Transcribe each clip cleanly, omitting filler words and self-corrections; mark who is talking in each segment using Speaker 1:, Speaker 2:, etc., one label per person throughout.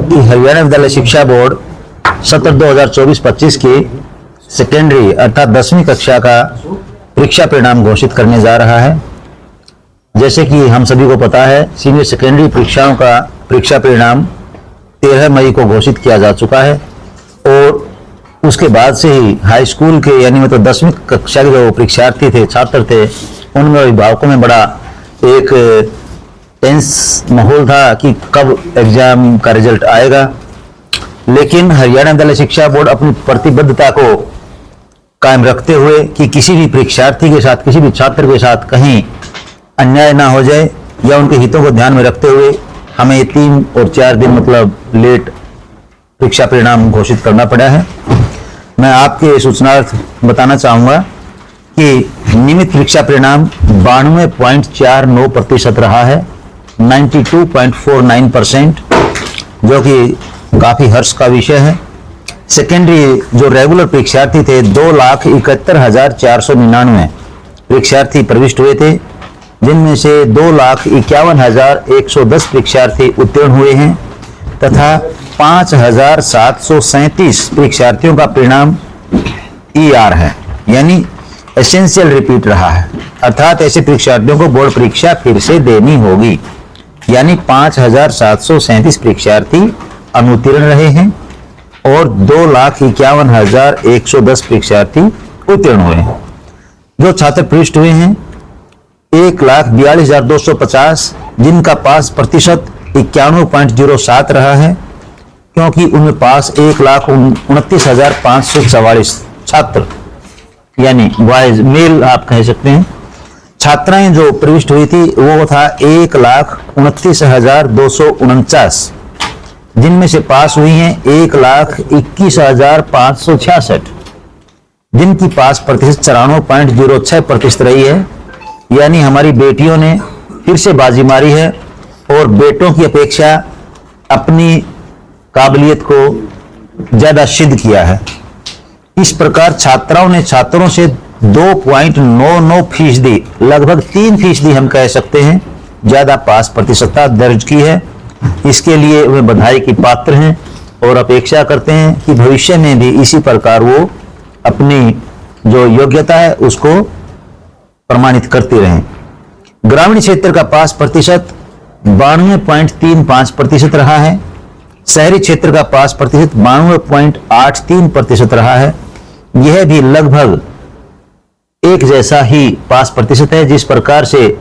Speaker 1: कि हरियाणा विद्यालय शिक्षा बोर्ड सत्र 2024-25 की सेकेंडरी अर्थात 10वीं कक्षा का परीक्षा परिणाम घोषित करने जा रहा है। जैसे कि हम सभी को पता है, सीनियर सेकेंडरी परीक्षाओं का परीक्षा परिणाम 13 मई को घोषित किया जा चुका है और उसके बाद से ही हाई स्कूल के यानी मतलब 10वीं कक्षा के जो परीक्षार्थी थे, छात्र थे, उनमें अभिभावकों में बड़ा एक टेंस माहौल था कि कब एग्जाम का रिजल्ट आएगा। लेकिन हरियाणा विद्यालय शिक्षा बोर्ड अपनी प्रतिबद्धता को कायम रखते हुए कि किसी भी परीक्षार्थी के साथ, किसी भी छात्र के साथ कहीं अन्याय ना हो जाए या उनके हितों को ध्यान में रखते हुए हमें 3 और 4 दिन मतलब लेट परीक्षा परिणाम घोषित करना पड़ा है। मैं आपके सूचनार्थ बताना चाहूँगा कि नियमित परीक्षा परिणाम 92.49% रहा है, 92.49%, जो कि काफ़ी हर्ष का विषय है। सेकेंडरी जो रेगुलर परीक्षार्थी थे 2,71,499 परीक्षार्थी प्रविष्ट हुए थे, जिनमें से 2,51,110 परीक्षार्थी उत्तीर्ण हुए हैं तथा 5,737 परीक्षार्थियों का परिणाम ER है, यानी एसेंशियल रिपीट रहा है, अर्थात ऐसे परीक्षार्थियों को बोर्ड परीक्षा फिर से देनी होगी। यानी 5,737 परीक्षार्थी अनुत्तीर्ण रहे हैं और 2,51,110 परीक्षार्थी उत्तीर्ण हुए हैं। जो छात्र प्रविष्ट हुए हैं 1,42,250, जिनका पास प्रतिशत 91.07 रहा है, क्योंकि उनमें पास 1,29,544 छात्र यानी बॉयज मेल आप कह सकते हैं। छात्राएं जो प्रविष्ट हुई थी वो था 1,29,249, जिनमें से पास हुई हैं 1,21,566, जिनकी पास प्रतिशत 94.06% रही है। यानी हमारी बेटियों ने फिर से बाजी मारी है और बेटों की अपेक्षा अपनी काबिलियत को ज्यादा सिद्ध किया है। इस प्रकार छात्राओं ने छात्रों से 2.99%, लगभग 3% हम कह सकते हैं, ज्यादा पास प्रतिशतता दर्ज की है। इसके लिए वे बधाई की पात्र हैं और अपेक्षा करते हैं कि भविष्य में भी इसी प्रकार वो अपनी जो योग्यता है उसको प्रमाणित करते रहें। ग्रामीण क्षेत्र का पास प्रतिशत 92.35% रहा है। शहरी क्षेत्र का पास प्रतिशत 92.83% रहा है। यह भी लगभग एक जैसा ही पास प्रतिशत है। जिस प्रकार से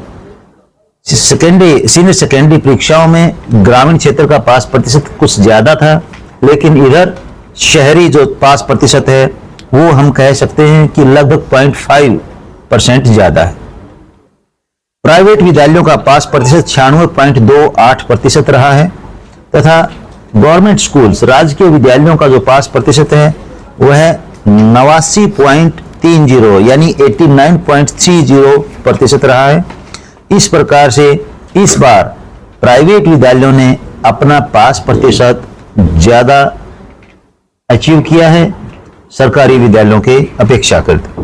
Speaker 1: सीनियर सेकेंडरी परीक्षाओं में ग्रामीण क्षेत्र का पास प्रतिशत कुछ ज्यादा था, लेकिन इधर शहरी जो पास प्रतिशत है वो हम कह सकते हैं कि लगभग 0.5% ज्यादा है। प्राइवेट विद्यालयों का पास प्रतिशत 96.28% रहा है तथा गवर्नमेंट स्कूल्स राजकीय विद्यालयों का जो पास प्रतिशत है वह 89.30 यानी 89.30% रहा है। इस प्रकार से इस बार प्राइवेट विद्यालयों ने अपना पास प्रतिशत ज्यादा अचीव किया है सरकारी विद्यालयों के अपेक्षा करते।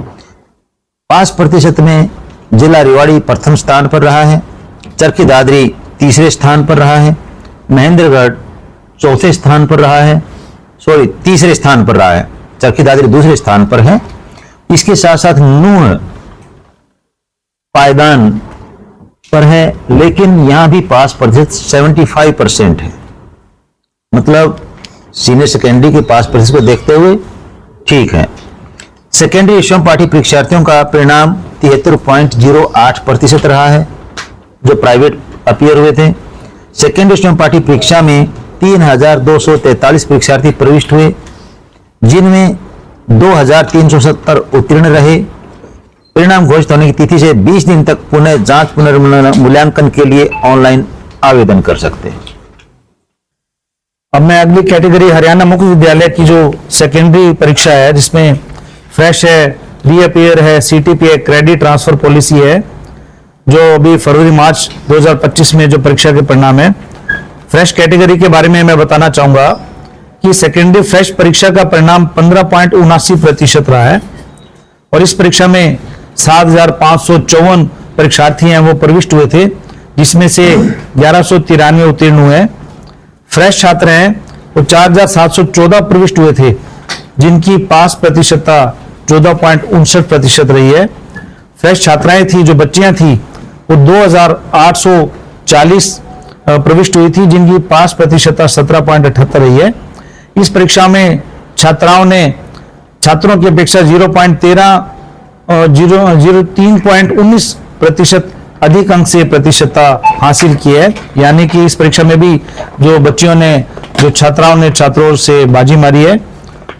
Speaker 1: पास प्रतिशत में जिला रेवाड़ी प्रथम स्थान पर रहा है, चरखी दादरी तीसरे स्थान पर रहा है, महेंद्रगढ़ चौथे स्थान पर रहा है, तीसरे स्थान पर रहा है, चरखी दादरी दूसरे स्थान पर है। इसके साथ साथ नूह पायदान पर है, लेकिन यहां भी पास प्रतिशत 75% है। मतलब सीनियर सेकेंडरी के पास प्रतिशत को देखते हुए ठीक है। सेकेंडरी एवं पाठी परीक्षार्थियों का परिणाम 73.08% रहा है, जो प्राइवेट अपीयर हुए थे। सेकेंडरी एवं पाठी परीक्षा में 3,243 परीक्षार्थी प्रविष्ट हुए, जिनमें 2,370 उत्तीर्ण रहे। परिणाम घोषित होने की तिथि से 20 दिन तक पुनः जांच पुनर्मूल्यांकन के लिए ऑनलाइन आवेदन कर सकते हैं।
Speaker 2: अब मैं अगली कैटेगरी हरियाणा मुक्त विद्यालय की जो सेकेंडरी परीक्षा है, जिसमें फ्रेश है, रीअपियर है, CTP है, क्रेडिट ट्रांसफर पॉलिसी है, जो अभी फरवरी-मार्च 2025 में जो परीक्षा के परिणाम है। फ्रेश कैटेगरी के बारे में मैं बताना चाहूंगा कि सेकेंडरी फ्रेश परीक्षा का परिणाम 15.79% रहा है और इस परीक्षा में 7,554 परीक्षार्थी हैं वो प्रविष्ट हुए थे, जिसमें से 1,193 उत्तीर्ण हुए। फ्रेश छात्र हैं वो 4714 प्रविष्ट हुए थे, जिनकी पास प्रतिशतता 14.59% रही है। फ्रेश छात्राएं थी, जो बच्चियां थी, वो 2840 प्रविष्ट हुई थी, जिनकी पास प्रतिशतता 17.78 रही है। इस परीक्षा में छात्रों की अपेक्षा 3.19% अधिक अंक से प्रतिशतता हासिल की है। यानी कि इस परीक्षा में भी छात्रों से बाजी मारी है।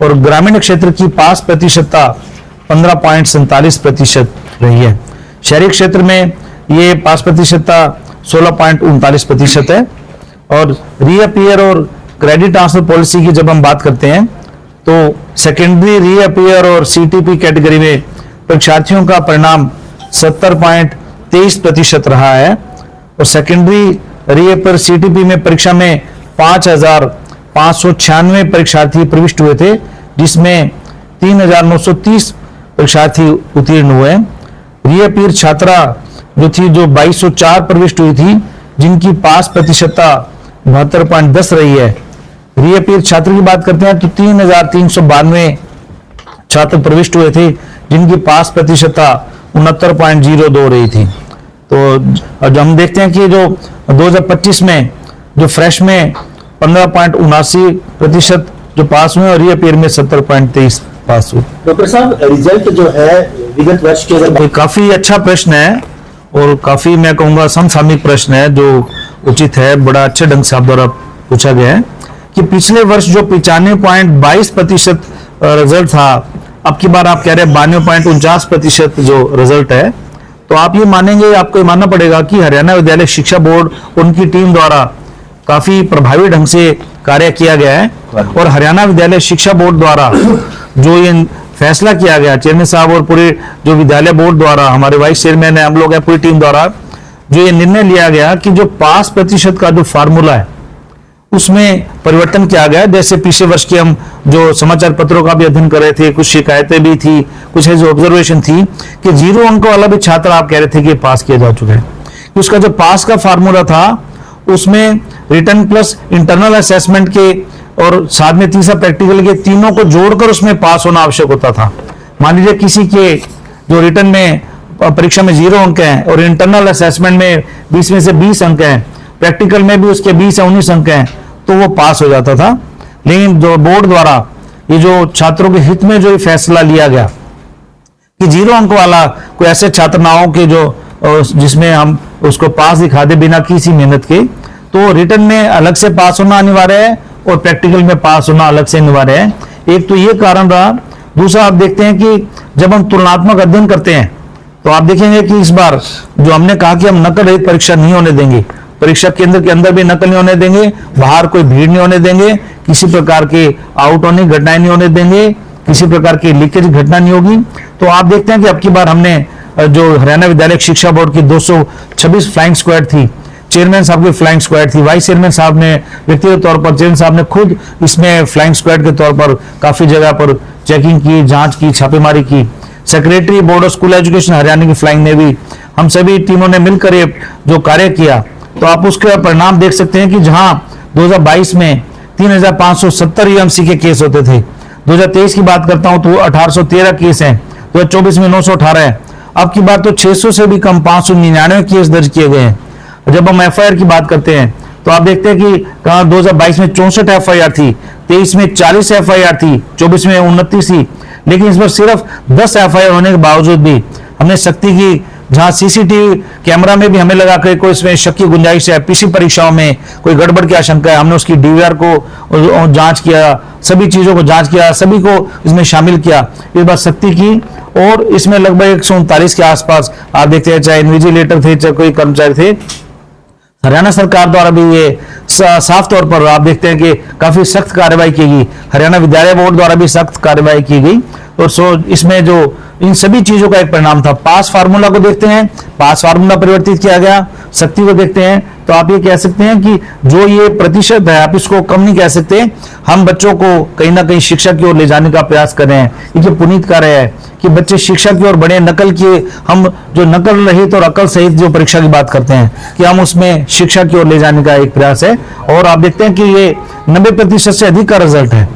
Speaker 2: और ग्रामीण क्षेत्र की पास प्रतिशतता 15.47% रही है। शहरी क्षेत्र में ये पास प्रतिशतता 16.39% है। और रीअपियर और क्रेडिट ट्रांसफर पॉलिसी की जब हम बात करते हैं तो सेकेंडरी रीअपियर और सीटीपी कैटेगरी में परीक्षार्थियों का परिणाम 70.23% रहा है। और सेकेंडरी रीअपियर सीटीपी में परीक्षा में 5,596 परीक्षार्थी प्रविष्ट हुए थे, जिसमें 3,930 परीक्षार्थी उत्तीर्ण हुए। रीअपियर छात्रा जो 2204 प्रविष्ट हुई थी, जिनकी पास प्रतिशतता 72.10 रही है। रीअपियर छात्र की बात करते हैं तो 3,392 छात्र प्रविष्ट हुए थे, जिनकी पास प्रतिशतता 69.02 रही थी। तो अब हम देखते हैं कि जो 2025 में जो फ्रेश में 15.79% जो पास हुए और रीअपियर में 70.23 पास हुए।
Speaker 3: डॉक्टर साहब, रिजल्ट जो है विगत वर्ष के
Speaker 2: ये काफी अच्छा प्रश्न है और काफी मैं कहूंगा समसामयिक प्रश्न है, जो उचित है। बड़ा अच्छे ढंग से आप द्वारा पूछा गया है कि पिछले वर्ष जो 95.22% रिजल्ट था, अब की बार आप कह रहे हैं 92.49% जो रिजल्ट है। तो आप ये मानेंगे, आपको ये मानना पड़ेगा कि हरियाणा विद्यालय शिक्षा बोर्ड, उनकी टीम द्वारा काफी प्रभावी ढंग से कार्य किया गया है। और हरियाणा विद्यालय शिक्षा बोर्ड द्वारा जो ये फैसला किया गया, चेयरमैन साहब और पूरे जो विद्यालय बोर्ड द्वारा, हमारे वाइस चेयरमैन है, हम लोग हैं, पूरी टीम द्वारा जो ये निर्णय लिया गया कि जो पास प्रतिशत का जो फार्मूला है उसमें परिवर्तन किया गया। जैसे पिछले वर्ष के हम जो समाचार पत्रों का भी अध्ययन कर रहे थे, कुछ शिकायतें भी थी, कुछ ऐसी ऑब्जर्वेशन थी कि 0 अंक वाला भी छात्र आप कह रहे थे कि पास किया जा चुका है। उसका जो पास का फार्मूला था उसमें रिटन प्लस इंटरनल असेसमेंट के और साथ में तीसरा प्रैक्टिकल के, तीनों को जोड़कर उसमें पास होना आवश्यक होता था। मान लीजिए किसी के जो रिटन में परीक्षा में 0 अंक हैं और इंटरनल असेसमेंट में 20 में से 20 अंक हैं, प्रैक्टिकल में भी उसके 20 या 19 अंक हैं, तो वो पास हो जाता था। लेकिन जो बोर्ड द्वारा ये जो छात्रों के हित में जो ये फैसला लिया गया कि 0 अंक वाला कोई ऐसे छात्र ना हो कि जो जिसमें हम उसको पास दिखा दे बिना किसी मेहनत के, तो रिटन में अलग से पास होना अनिवार्य है और प्रैक्टिकल में पास होना अलग से अनिवार्य है। एक तो ये कारण रहा। दूसरा, आप देखते हैं कि जब हम तुलनात्मक अध्ययन करते हैं तो आप देखेंगे कि इस बार जो हमने कहा कि हम नकल रहित परीक्षा नहीं होने देंगे, परीक्षा केंद्र के अंदर भी नकल नहीं होने देंगे, बाहर कोई भीड़ नहीं होने देंगे, किसी प्रकार के आउट होने घटनाएं नहीं होने देंगे, किसी प्रकार की लीकेज घटना नहीं होगी। तो आप देखते हैं कि अब की बार हमने जो हरियाणा विद्यालय शिक्षा बोर्ड की 226 फ्लाइंग स्क्वाड थी, चेयरमैन साहब की फ्लाइंग स्क्वाड थी, वाइस चेयरमैन साहब ने व्यक्तिगत तौर पर, चेयरमैन साहब ने खुद इसमें फ्लाइंग स्क्वाड के तौर पर काफी जगह पर चेकिंग की, जांच की, छापेमारी की। Secretary board of school education Haryana की फ्लाइंग ने भी, हम सभी टीमों ने मिलकर ये जो कार्य किया, तो आप उसके परिणाम देख सकते हैं कि जहां 2022 में 3,570 यूएमसी के केस होते थे, 2023 की बात करता हूं तो 1813 केस हैं, 2024 में 918 है। अब की बात तो 600 से भी कम 599 केस दर्ज किए गए हैं। जब हम एफआईआर की बात करते हैं तो आप देखते हैं कि कहा 2022 में 64 एफआईआर थी, 23 में 40 एफआईआर थी, 24 में 29 थी। लेकिन इस बार सिर्फ 10 एफआईआर होने के बावजूद भी हमने सख्ती की, जहां सीसीटीवी कैमरा में भी हमें लगा कि कोई इसमें शक की गुंजाइश है, पीसी परीक्षाओं में कोई गड़बड़ की आशंका है, हमने उसकी डीवीआर को जांच किया, सभी चीजों को जांच किया, सभी को इसमें शामिल किया, इस बार सख्ती की। और इसमें लगभग 139 के आसपास आप देखते हैं, चाहे इन्विजिलेटर थे, चाहे कोई कर्मचारी थे, हरियाणा सरकार द्वारा भी ये साफ तौर पर आप देखते हैं कि काफी सख्त कार्रवाई की गई। हरियाणा विद्यालय बोर्ड द्वारा भी सख्त कार्रवाई की गई। और इसमें जो इन सभी चीजों का एक परिणाम था। पास फार्मूला को देखते हैं, पास फार्मूला परिवर्तित किया गया। सख्ती को देखते हैं, तो आप ये कह सकते हैं कि जो ये प्रतिशत है आप इसको कम नहीं कह सकते। हम बच्चों को कहीं ना कहीं शिक्षा की ओर ले जाने का प्रयास कर रहे हैं। ये जो पुनीत कार्य है कि बच्चे शिक्षा की ओर बढ़े, नकल की हम जो नकल रहित और अकल सहित जो परीक्षा की बात करते हैं कि हम उसमें शिक्षा की ओर ले जाने का एक प्रयास है। और आप देखते हैं कि ये 90% से अधिक का रिजल्ट है।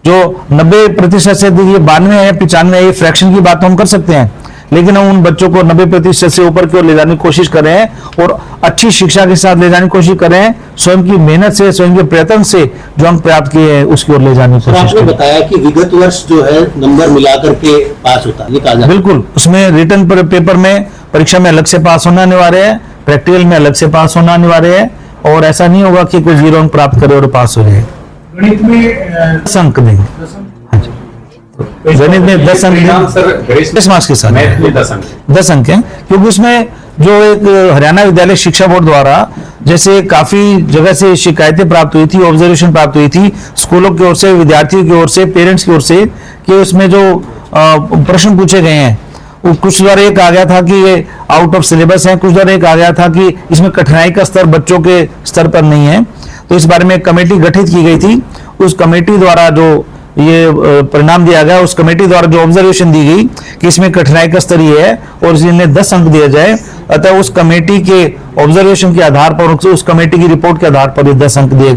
Speaker 2: जो 90% से अधिक, ये 92 है, 95 है, ये फ्रैक्शन की बात तो हम कर सकते हैं, लेकिन हम उन बच्चों को 90% से ऊपर की ओर ले जाने की कोशिश कर रहे हैं और अच्छी शिक्षा के साथ ले जाने की कोशिश कर रहे हैं। स्वयं की मेहनत से, स्वयं के प्रयत्न से जो अंक प्राप्त किए हैं उसकी ओर ले जाने की
Speaker 3: सर
Speaker 2: कोशिश
Speaker 3: आपने
Speaker 2: कर रहे हैं।
Speaker 3: बताया कि विगत वर्ष जो है नंबर मिला करके पास होता है, ये कहा जाता है।
Speaker 2: बिल्कुल, उसमें रिटर्न पेपर में परीक्षा में अलग से पास होना अनिवार्य है, प्रैक्टिकल में अलग से पास होना अनिवार्य है, और ऐसा नहीं होगा कि कोई 0 अंक प्राप्त करे और पास हो जाए।
Speaker 4: गणित में
Speaker 2: 10 अंक देंगे। हाँ जी, गणित में 10 अंक
Speaker 4: परिणाम सर
Speaker 2: देंगे, 10 मार्क्स के साथ
Speaker 4: मैथ में 10 अंक
Speaker 2: 10 अंक हैं, क्योंकि उसमें जो एक हरियाणा विद्यालय शिक्षा बोर्ड द्वारा जैसे काफी जगह से शिकायतें प्राप्त हुई थी, ऑब्जर्वेशन प्राप्त हुई थी स्कूलों की ओर से, विद्यार्थियों की ओर से, पेरेंट्स की ओर से, कि उसमें जो प्रश्न पूछे गए हैं वो कुछ द्वारा एक आ गया था कि ये आउट ऑफ सिलेबस है, कुछ द्वारा एक आ गया था कि इसमें कठिनाई का स्तर बच्चों के स्तर पर नहीं है। तो इस बारे में एक कमेटी गठित की गई थी। उस कमेटी द्वारा जो ये परिणाम दिया गया, उस कमेटी द्वारा जो ऑब्जर्वेशन दी गई कि इसमें कठिनाई का स्तर ये है और इसलिए 10 अंक दिया जाए, अतः उस कमेटी के ऑब्जर्वेशन के आधार पर, उस कमेटी की रिपोर्ट के आधार पर ये 10 अंक दिए गए।